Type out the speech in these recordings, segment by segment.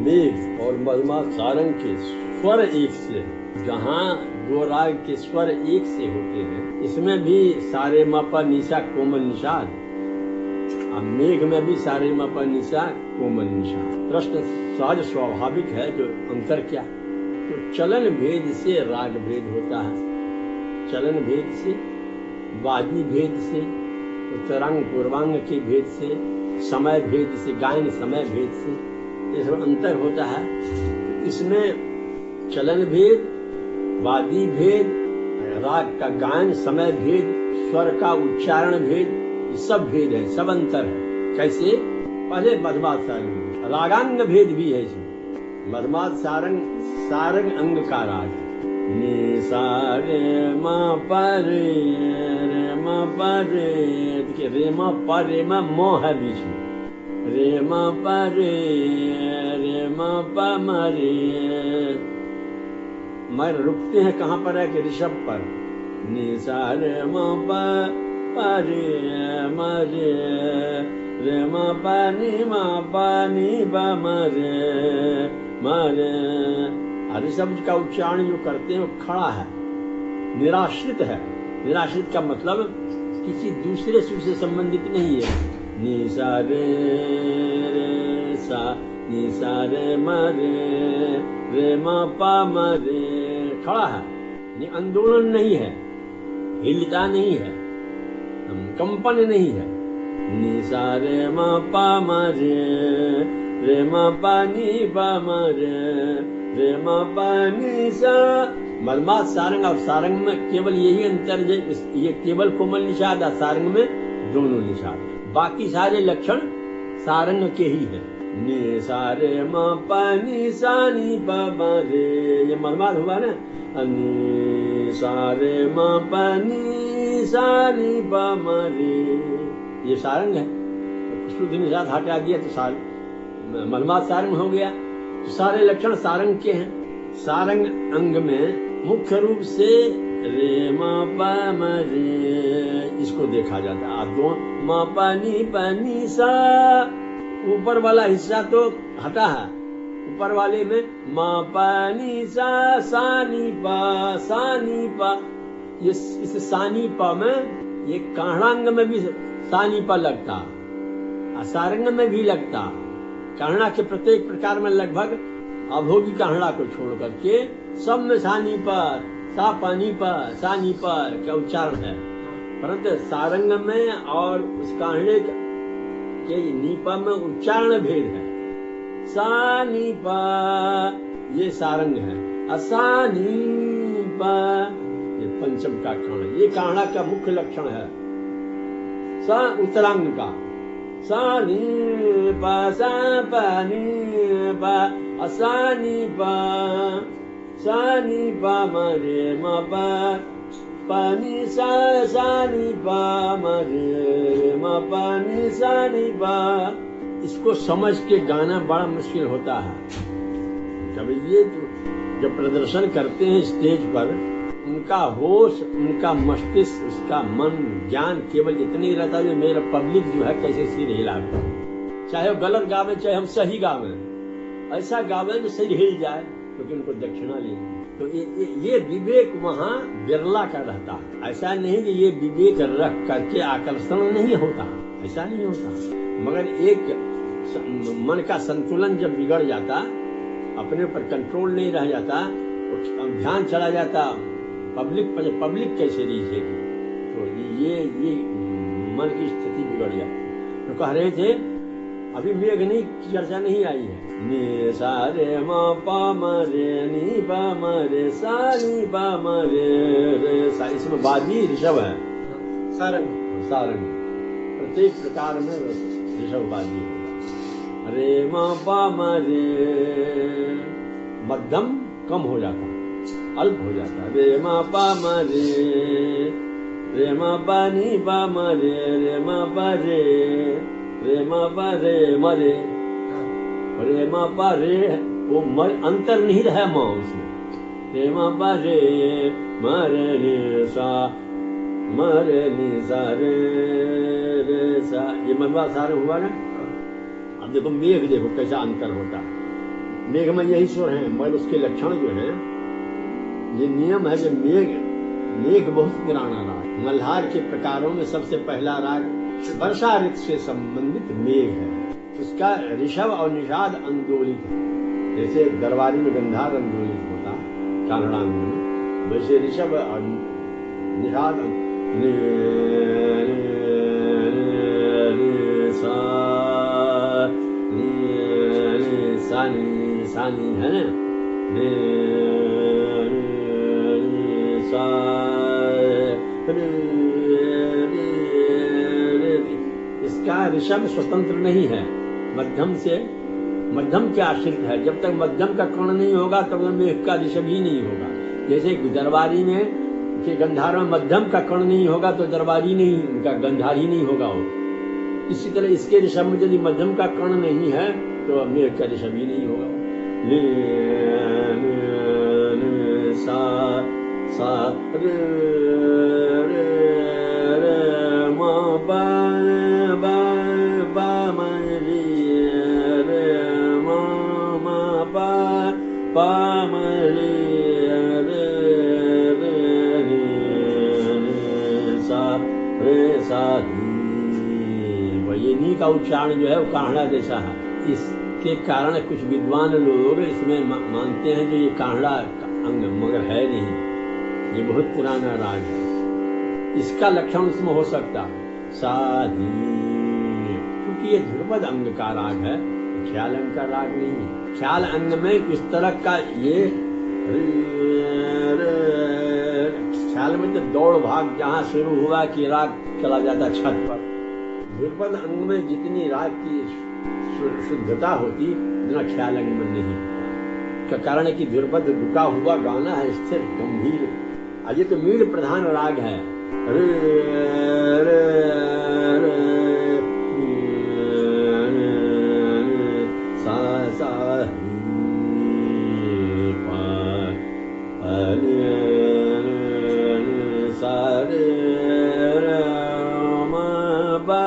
मेघ और मधुमा सारंग के स्वर एक से है। जहाँ दो राग के स्वर एक से होते हैं, इसमें भी सारे मा पा निशा कोमल निषाद, अब मेघ में भी सारे मा पा निशा कोमल निषाद। प्रश्न सहज स्वाभाविक है, जो अंतर क्या? तो चलन भेद से राग भेद होता है, चलन भेद से, वादी भेद से, उत्तरांग पूर्वांग के भेद से, समय भेद से, गायन समय भेद से, ये सब अंतर होता है। तो इसमें चलन भेद, वादी भेद, राग का गायन समय भेद, स्वर का उच्चारण भेद, ये सब भेद है, सब अंतर है। कैसे? पहले मधुमाद सारंग, रागांग भेद भी है इसमें। मधुमाद सारंग, सारंग अंग का राग, नि सा रे मा पा रे मा पा रे, देखिए रे मा पा रे मा मो है बीच में, रे मा पा रे मा पा मा रे। मैं रुकते हैं कहाँ पर है कि ऋषभ पर, नि सा रे मा पा पा रे मा रे मा पा नी बा मा रे। ऋषभ का उच्चारण जो करते हैं वो खड़ा है, निराश्रित है। निराश्रित का मतलब किसी दूसरे सुर से संबंधित नहीं है। नि सा रे सा, नि सा रे मा रे मा पा मा रे, खड़ा है, ये आंदोलन नहीं है, हिलता नहीं है, कंपन नहीं है। नि सा रे मा पा मा रे मा पा नी बा मा रे मा पा नी सा। मधुमाद सारंग और सारंग में केवल यही अंतर है, ये केवल कोमल निषाद है, सारंग में दोनों निषाद, बाकी सारे लक्षण सारंग के ही है। नि सा रे मा पा नी सा नी पा मा रे, ये मधुमाद हुआ ना, नि सा रे मा पा नी सा नी पा मा रे, ये सारंग है। तो शुद्ध निषाद हटा दिया तो मधुमाद सारंग हो गया। तो सारे लक्षण सारंग के हैं। सारंग अंग में मुख्य रूप से रे मा पा मा रे इसको देखा जाता है। दो मा पा नी सा, ऊपर वाला हिस्सा तो हटा है, ऊपर वाले में मा पा नी सा नी पा, ये इस सानी पा में, ये काढ़ांग में भी सानी पा लगता, सारंग में भी लगता। काढ़ा के प्रत्येक प्रकार में लगभग अभोगी काढ़ा को छोड़ करके सब में सानी पर, सा पानी पर, सानी पर का उच्चारण है। परंतु सारंग में और उस काढ़े के नीपा में उच्चारण भेद है। सा नी पा ये सारंग है, असानी पा ये पंचम का काढ़ा, ये काढ़ा का मुख्य लक्षण है। सा उत्तरांग का, सा नी पा सा पा नी पा, असानी पा सानी पा मा रे मा पा पानी सानी पा मा रे मा पानी सानी पा। इसको समझ के गाना बड़ा मुश्किल होता है। जब प्रदर्शन करते हैं स्टेज पर, उनका होश, उनका मस्तिष्क, उसका मन, ज्ञान केवल इतना ही रहता है कि मेरा पब्लिक जो है कैसे सिर हिला, चाहे वो गलत गावे चाहे हम सही गावे, ऐसा गावे जो सिर हिल जाए क्योंकि उनको दक्षिणा लेंगे। तो ये विवेक वहाँ बिरला का रहता है। ऐसा नहीं कि ये विवेक रख करके आकर्षण नहीं होता, ऐसा नहीं होता। मगर एक मन का संतुलन जब बिगड़ जाता, अपने ऊपर कंट्रोल नहीं रह जाता, तो ध्यान चला जाता पब्लिक कैसे रीझेगी, तो ये मन की स्थिति बिगड़ जाती। तो कह रहे थे अभी मेघनी की चर्चा नहीं आई है। नि सा रे मा पा मा रे नी पा मा रे सा नी पा मा रे सा, इसमें वादी ऋषभ है, सारंग प्रत्येक प्रकार में ऋषभ वादी है। रे मा पा मा रे मध्यम कम हो जाता, अल्प हो जाता। रे मा पा मा रे मा पा नी पा मा रे मा पा रे मा पा रे मा रे मा पा रे, वो अंतर नहीं रहा माँ उसमें। रे मा पा रे मा रे नी सा रे सा, ये मनवा सारे हुआ ना। अब देखो मेघ, देखो कैसा अंतर होता है। मेघ में यही स्वर है, मगर उसके लक्षण जो है, ये नियम है कि मेघ बहुत पुराना राग, मल्हार के प्रकारों में सबसे पहला राग वर्षा ऋतु से संबंधित मेघ है। उसका ऋषभ और निषाद अंदोलित है। जैसे दरबारी में गंधार अंदोलित होता कानड़ांग में, वैसे ऋषभ और निषाद सानी है ना, इसका ऋषभ स्वतंत्र नहीं है, मध्यम के आश्रित है। जब तक मध्यम का कर्ण नहीं होगा तब तक मेघ का ऋषभ ही नहीं होगा। जैसे दरबारी में के गंधार में मध्यम का कर्ण नहीं होगा तो दरबारी नहीं, उनका गंधार ही नहीं होगा वो। इसी तरह इसके ऋषभ में यदि मध्यम का कर्ण नहीं है तो मेघ का ऋषभ ही नहीं होगा। सा रे रे रे मा बा बा बा मा रे रे मा मा बा बा मा रे रे रे सा रे सा। ये नी का उच्चारण जो है वो काढ़ा जैसा है। इसके कारण कुछ विद्वान लोग इसमें मानते हैं जो ये काढ़ा अंग, मगर है नहीं, ये बहुत पुराना राग है। इसका लक्षण इसमें हो सकता है साधी, क्योंकि ये ध्रुपद अंग का राग है, ख्याल अंग का राग नहीं है। ख्याल अंग में इस तरह का ये ख्याल में तो दौड़ भाग जहाँ शुरू हुआ कि राग चला जाता छत पर। ध्रुपद अंग में जितनी राग की शुद्धता होती उतना ख्याल अंग में नहीं। का कारण है कि ध्रुपद रुका हुआ गाना है, स्थिर गंभीर। ये तो मीड़ प्रधान राग है। रे रे रे सा सा पा सा रे रे मा बा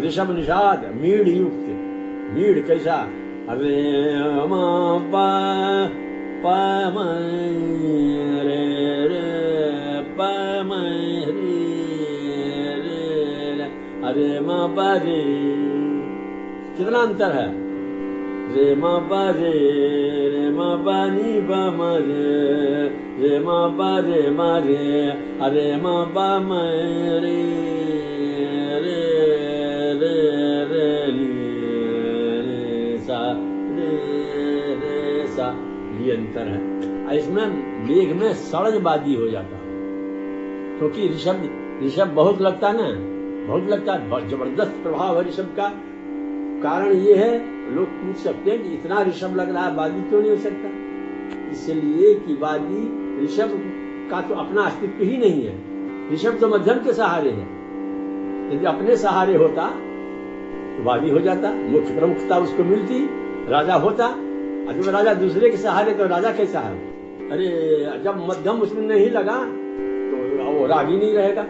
ऋषभ निषाद मीड़ युक्त। मीड़ कैसा? अरे मा पा पा म रे रे पा म रे रे अरे मा पा रे। कितना अंतर है? रे मा पा रे मा पा नी पा म रे मा पा रे मा रे अरे मा पा म रे ये अंतर है। इसमें मेघ में सड़जबाजी हो जाता है, क्योंकि ऋषभ बहुत लगता है ना, बहुत लगता है, बहुत जबरदस्त प्रभाव है ऋषभ का। कारण ये है, लोग पूछ सकते हैं कि इतना ऋषभ लग रहा है, बादी क्यों नहीं हो सकता? इसलिए कि बादी ऋषभ का तो अपना अस्तित्व ही नहीं है। ऋषभ तो मध्यम के सहारे है। यदि अपने सहारे होता तो बादी हो जाता, मुख्य प्रमुखता उसको मिलती, राजा होता। जब राजा दूसरे के सहारे तो राजा कैसा है? अरे जब मध्यम उसमें नहीं लगा तो वो राग ही नहीं रहेगा,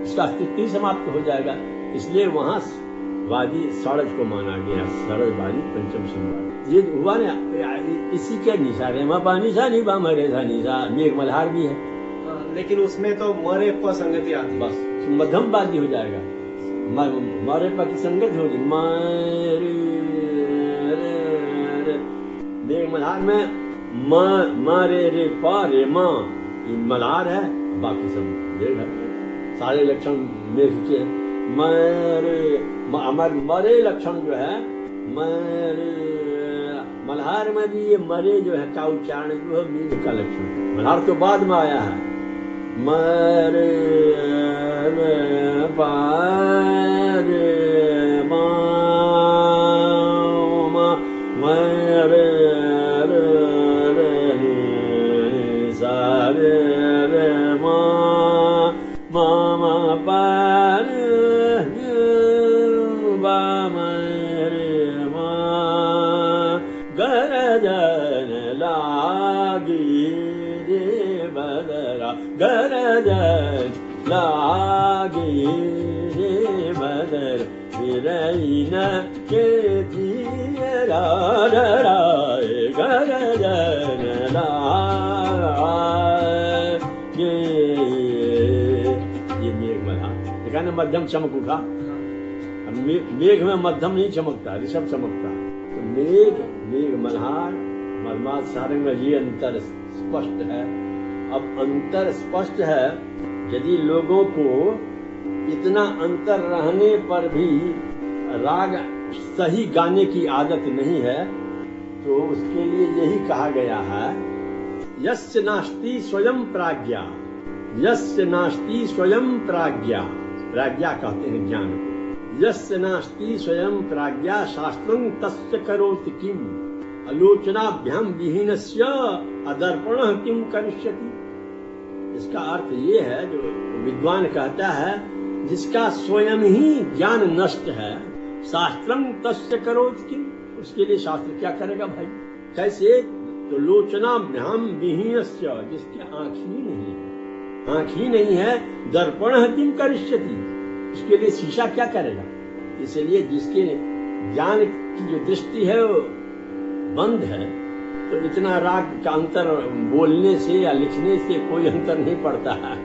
उसका अस्तित्व ही समाप्त हो जाएगा। इसलिए वहां वादी षडज को माना गया, षडज वादी पंचम संवाद। ये हुआ ना, इसी के निशा रे मा पा निशा नि पा मरे सा निशा, मेघ मल्हार भी है। लेकिन उसमें तो मरे प संगति आती है, बस मध्यम वादी हो जाएगा, मरे प की संगत होगी, मरे मेघ मल्हार में मारे रे पा रे मा मल्हार है, बाकी सब मेघ है। सारे लक्षण मेघ के हैं। मरे लक्षण जो है, मरे मल्हार में भी ये मरे जो है का उच्चारण जो है मेघ का लक्षण। मल्हार तो बाद में आया है। मरे पारे मा मरे सारे रे मा मा पारे बा मरे मा गरजन लागी रे बदरा, गरजन लागी रे बदर, विरैन के तीरा राय, गरजन लागी। ये मेघ मल्हार देखा ना, मध्यम चमक उठा। मेघ में मध्यम नहीं चमकता, ऋषभ चमकता। तो मेघ मल्हार मर्माद सारंग में ये अंतर स्पष्ट है। अब अंतर स्पष्ट है, यदि लोगों को इतना अंतर रहने पर भी राग सही गाने की आदत नहीं है, तो उसके लिए यही कहा गया है, यस्य नास्ति स्वयं प्राज्ञा, यस्य नास्ति स्वयं प्राज्ञा, प्राज्ञा कहते हैं ज्ञान को। यस्य नास्ति स्वयं प्राज्ञा शास्त्रं तस्य करोति किम, आलोचनाभ्याम विहीनस्य अदर्पणः किम करिष्यति। इसका अर्थ ये है, जो विद्वान कहता है, जिसका स्वयं ही ज्ञान नष्ट है, शास्त्रं तस्य करोति किम, उसके लिए शास्त्र क्या करेगा भाई। कैसे? तो लोचनाभ्याम विहीनस्य, जिसकी आंख ही नहीं है, आंख ही नहीं है, दर्पणः किम करिष्यति, उसके लिए शीशा क्या करेगा। इसलिए जिसके ज्ञान की जो दृष्टि है वो बंद है, तो इतना राग का अंतर बोलने से या लिखने से कोई अंतर नहीं पड़ता है।